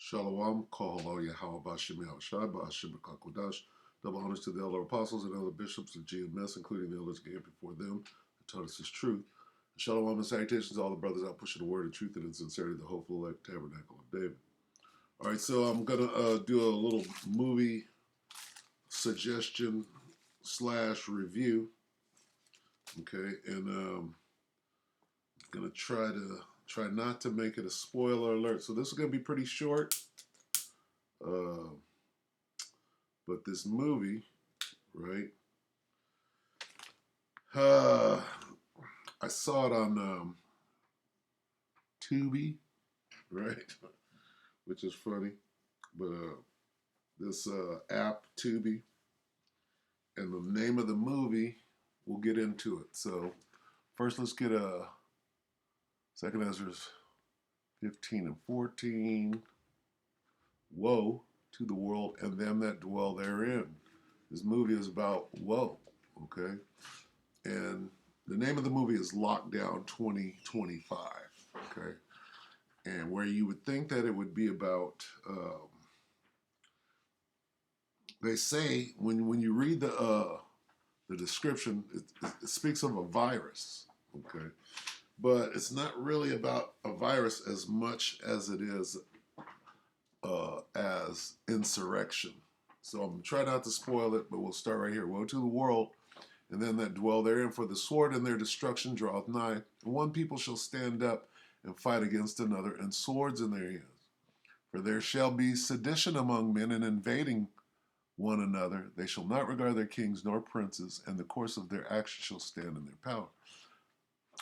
Shalom, Kohalo Yahweh Bashim Yahushai, Bashim Kakodash. Double honors to the elder apostles and elder bishops of GMS, including the elders gained before them, that taught us his truth. And shalom and salutations to all the brothers out pushing the word of truth and in sincerity, the hopeful elect tabernacle of David. All right, so I'm going to do a little movie suggestion slash review. Okay, and I'm going to try not to make it a spoiler alert. So this is going to be pretty short. But this movie, right? I saw it on Tubi, right? Which is funny. But this app, Tubi, and the name of the movie, we'll get into it. So first, let's get a Second Ezra 15 and 14. Woe to the world and them that dwell therein. This movie is about woe, okay? And the name of the movie is Lockdown 2025, okay? And where you would think that it would be about, they say when you read the description, it speaks of a virus, okay? But it's not really about a virus as much as it is as insurrection. So I'm trying not to spoil it, but we'll start right here. Woe to the world, and them that dwell therein, for the sword and their destruction draweth nigh. And one people shall stand up and fight against another, and swords in their hands. For there shall be sedition among men, and invading one another. They shall not regard their kings nor princes, and the course of their action shall stand in their power.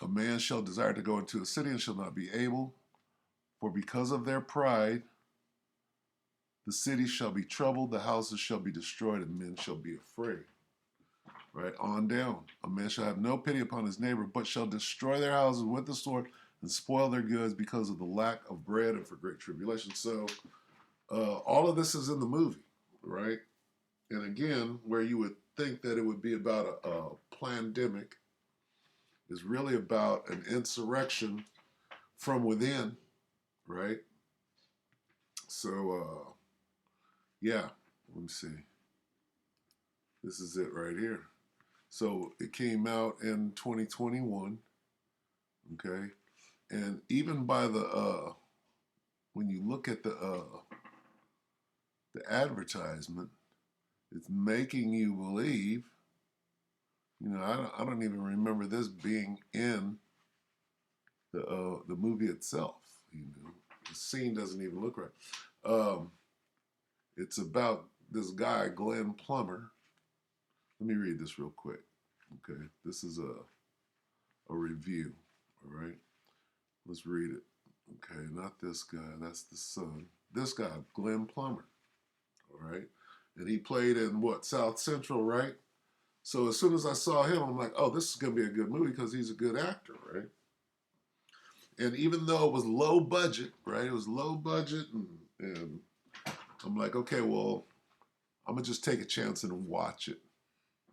A man shall desire to go into a city, and shall not be able, for because of their pride, the city shall be troubled, the houses shall be destroyed, and men shall be afraid. Right, on down. A man shall have no pity upon his neighbor, but shall destroy their houses with the sword and spoil their goods because of the lack of bread and for great tribulation. So all of this is in the movie, right? And again, where you would think that it would be about a pandemic is really about an insurrection from within, right? So, yeah, let me see. This is it right here. So it came out in 2021, okay? And even by the, when you look at the advertisement, it's making you believe, you know, I don't even remember this being in the movie itself, you know. The scene doesn't even look right. It's about this guy, Glenn Plummer. Let me read this real quick, okay? This is a review, all right? Let's read it. Okay, not this guy, that's the son. This guy, Glenn Plummer, all right? And he played in what, South Central, right? So as soon as I saw him, I'm like, oh, this is going to be a good movie because he's a good actor, right? And even though it was low budget, right? It was low budget, and I'm like, okay, well, I'm going to just take a chance and watch it.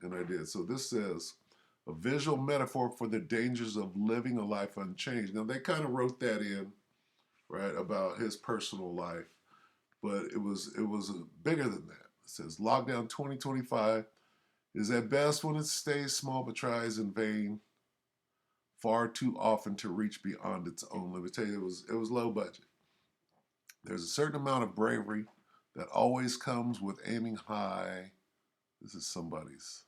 And I did. So this says, a visual metaphor for the dangers of living a life unchanged. Now, they kind of wrote that in, right, about his personal life, but it was bigger than that. It says, Lockdown 2025 is at best when it stays small but tries in vain far too often to reach beyond its own limitation. It was low budget. There's a certain amount of bravery that always comes with aiming high. This is somebody's.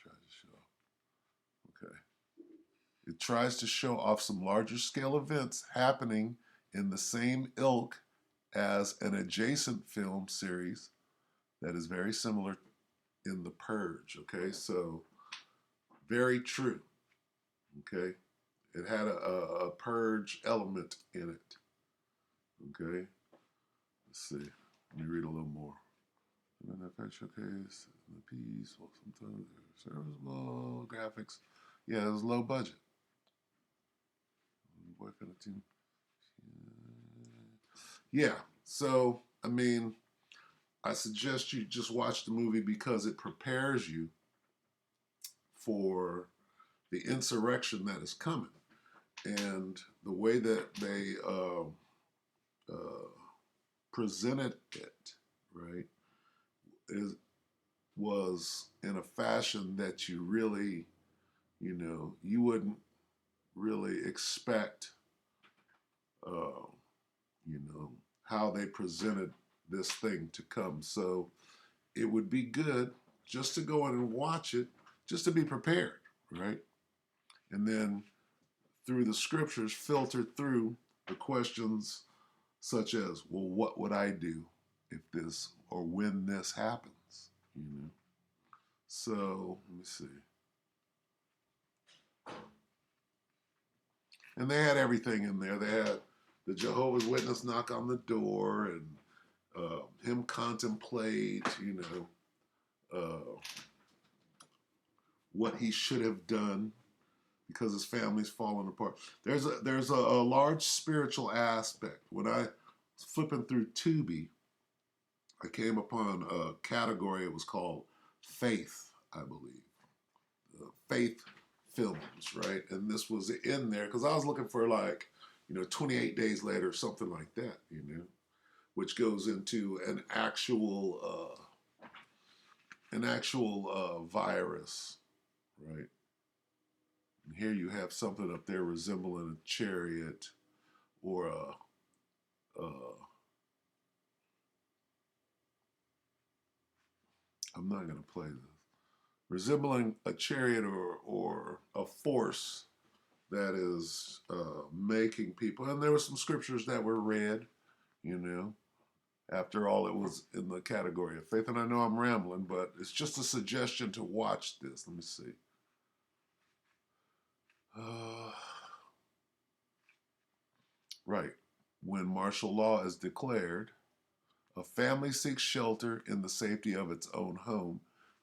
Try to show. Okay. It tries to show off some larger scale events happening in the same ilk as an adjacent film series that is very similar in The Purge. Okay, so very true. Okay, it had a purge element in it. Okay, let's see. Let me read a little more. And then that showcase the piece. Well, sometimes serviceable graphics. Yeah, it was low budget. Boyfriend of team. Yeah. So I mean, I suggest you just watch the movie because it prepares you for the insurrection that is coming, and the way that they presented it, right, is was in a fashion that you really, you wouldn't really expect, uh, you know, how they presented this thing to come. So it would be good just to go in and watch it, just to be prepared, right? And then through the scriptures, filter through the questions such as, well, what would I do if this or when this happens? So let me see. And they had everything in there. They had the Jehovah's Witness knock on the door and him contemplate, what he should have done because his family's falling apart. There's a large spiritual aspect. When I was flipping through Tubi, I came upon a category. It was called faith, I believe, faith films, right? And this was in there because I was looking for 28 days later, something like that, which goes into an actual virus, right? And here you have something up there resembling a chariot or a I'm not going to play this. Resembling a chariot or a force that is making people. And there were some scriptures that were read, you know. After all, it was in the category of faith. And I know I'm rambling, but it's just a suggestion to watch this. Let me see. Uh, right. When martial law is declared, a family seeks shelter in the safety of its own home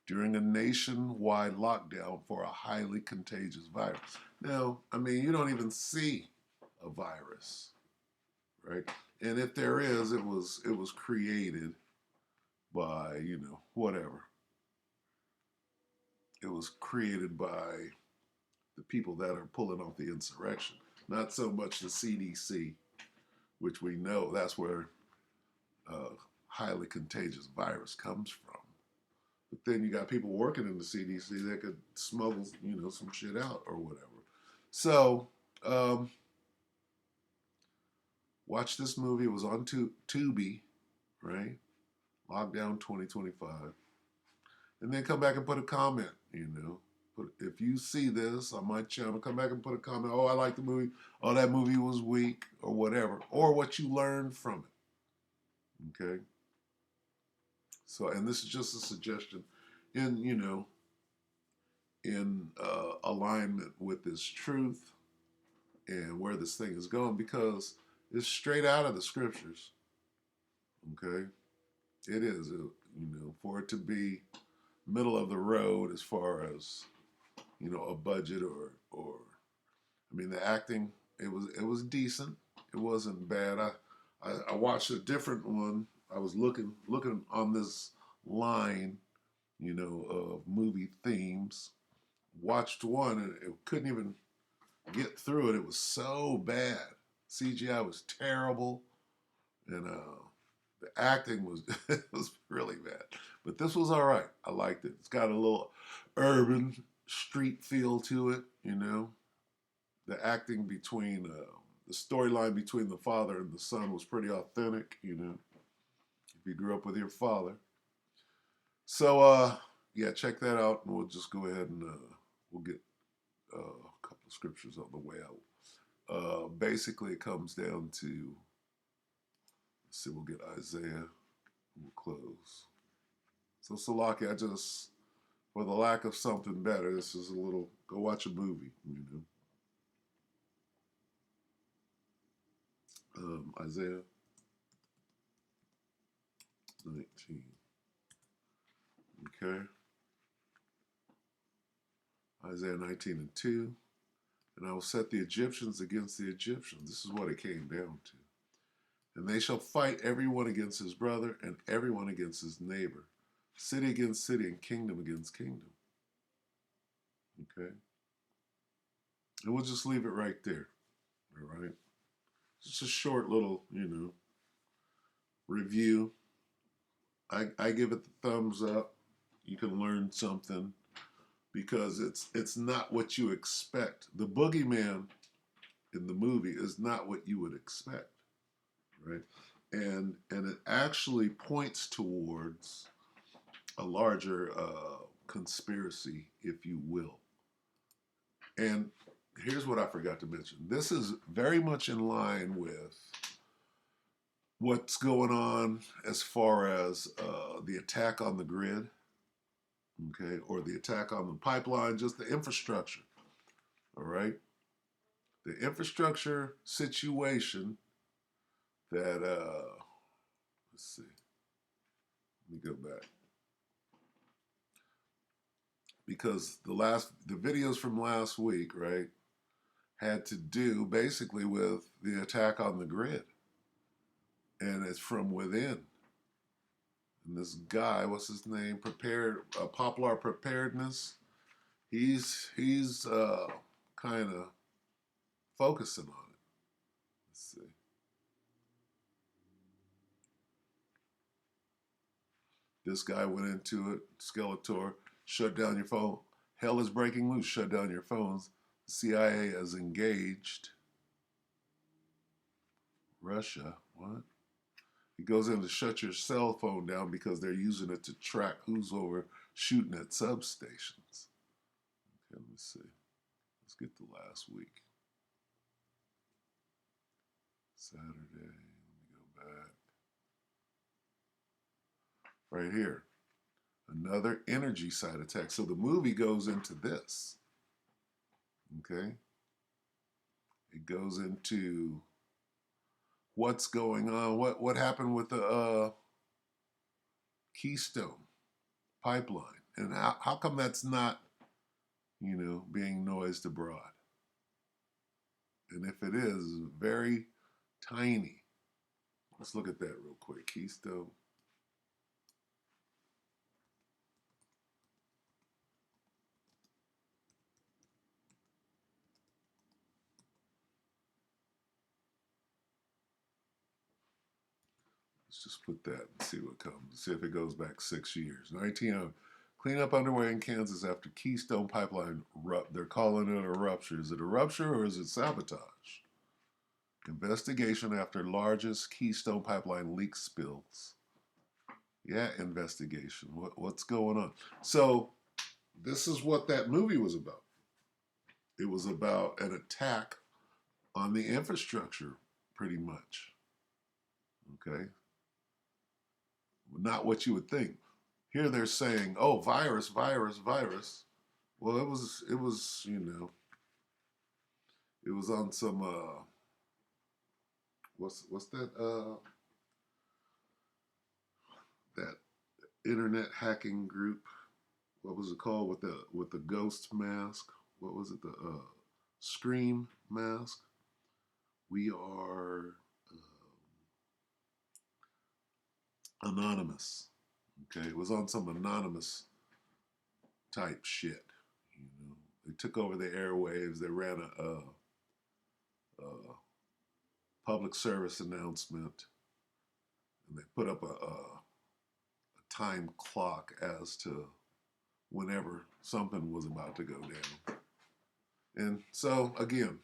during a nationwide lockdown for a highly contagious virus. Now, I mean, you don't even see a virus, right? And if there is, it was created by, whatever. It was created by the people that are pulling off the insurrection, not so much the CDC, which we know that's where highly contagious virus comes from. But then you got people working in the CDC that could smuggle, some shit out or whatever. So, watch this movie. It was on Tubi, right? Lockdown 2025. And then come back and put a comment, if you see this on my channel, come back and put a comment. Oh, I like the movie. Oh, that movie was weak or whatever. Or what you learned from it. Okay? So, and this is just a suggestion in, in alignment with this truth and where this thing is going because it's straight out of the scriptures. Okay? It is, for it to be middle of the road as far as, a budget or I mean, the acting, it was decent. It wasn't bad. I watched a different one. I was looking on this line, of movie themes. Watched one and it couldn't even get through it. It was so bad. CGI was terrible, and the acting was it was really bad. But this was all right. I liked it. It's got a little urban street feel to it. The acting between the storyline between the father and the son was pretty authentic. If you grew up with your father. So yeah, check that out, and we'll just go ahead and we'll get a couple of scriptures on the way out. Basically, it comes down to, let's see, we'll get Isaiah, and we'll close. So, Salaki, for the lack of something better, this is a little, go watch a movie, Isaiah 19. Okay. Isaiah 19 and 2. And I will set the Egyptians against the Egyptians. This is what it came down to. And they shall fight everyone against his brother and everyone against his neighbor, city against city and kingdom against kingdom. Okay? And we'll just leave it right there. All right? Just a short little, review. I give it the thumbs up. You can learn something because it's not what you expect. The boogeyman in the movie is not what you would expect, right? And it actually points towards a larger conspiracy, if you will. And here's what I forgot to mention. This is very much in line with what's going on as far as the attack on the grid, okay, or the attack on the pipeline, just the infrastructure, all right? The infrastructure situation that, let's see, let me go back. Because the videos from last week, right, had to do basically with the attack on the grid. And it's from within. And this guy, what's his name? Popular Preparedness. He's kind of focusing on it. Let's see. This guy went into it. Skeletor, shut down your phone. Hell is breaking loose. Shut down your phones. The CIA has engaged Russia. What? He goes in to shut your cell phone down because they're using it to track who's over shooting at substations. Okay, let me see. Let's get to last week. Saturday. Let me go back. Right here. Another energy side attack. So the movie goes into this. Okay? It goes into what's going on, what happened with the Keystone pipeline, and how come that's not, being noised abroad? And if it is, very tiny. Let's look at that real quick. Keystone. Let's just put that and see what comes. See if it goes back 6 years. 1900. Cleanup underway in Kansas after Keystone Pipeline. They're calling it a rupture. Is it a rupture or is it sabotage? Investigation after largest Keystone Pipeline leak spills. Yeah, investigation. What's going on? So this is what that movie was about. It was about an attack on the infrastructure, pretty much. Okay? Not what you would think. Here they're saying, "Oh, virus, virus, virus." Well, it was, it was on some what's that internet hacking group? What was it called with the ghost mask? What was it? The scream mask. We are anonymous. Okay, it was on some anonymous type shit. They took over the airwaves. They ran a public service announcement, and they put up a time clock as to whenever something was about to go down. And so again,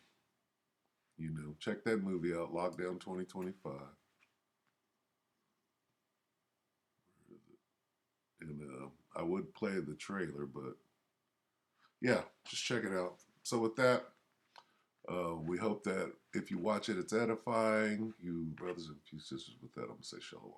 check that movie out, Lockdown 2025. And I would play the trailer, but yeah, just check it out. So with that, we hope that if you watch it, it's edifying. You brothers and sisters, with that, I'm going to say shalom.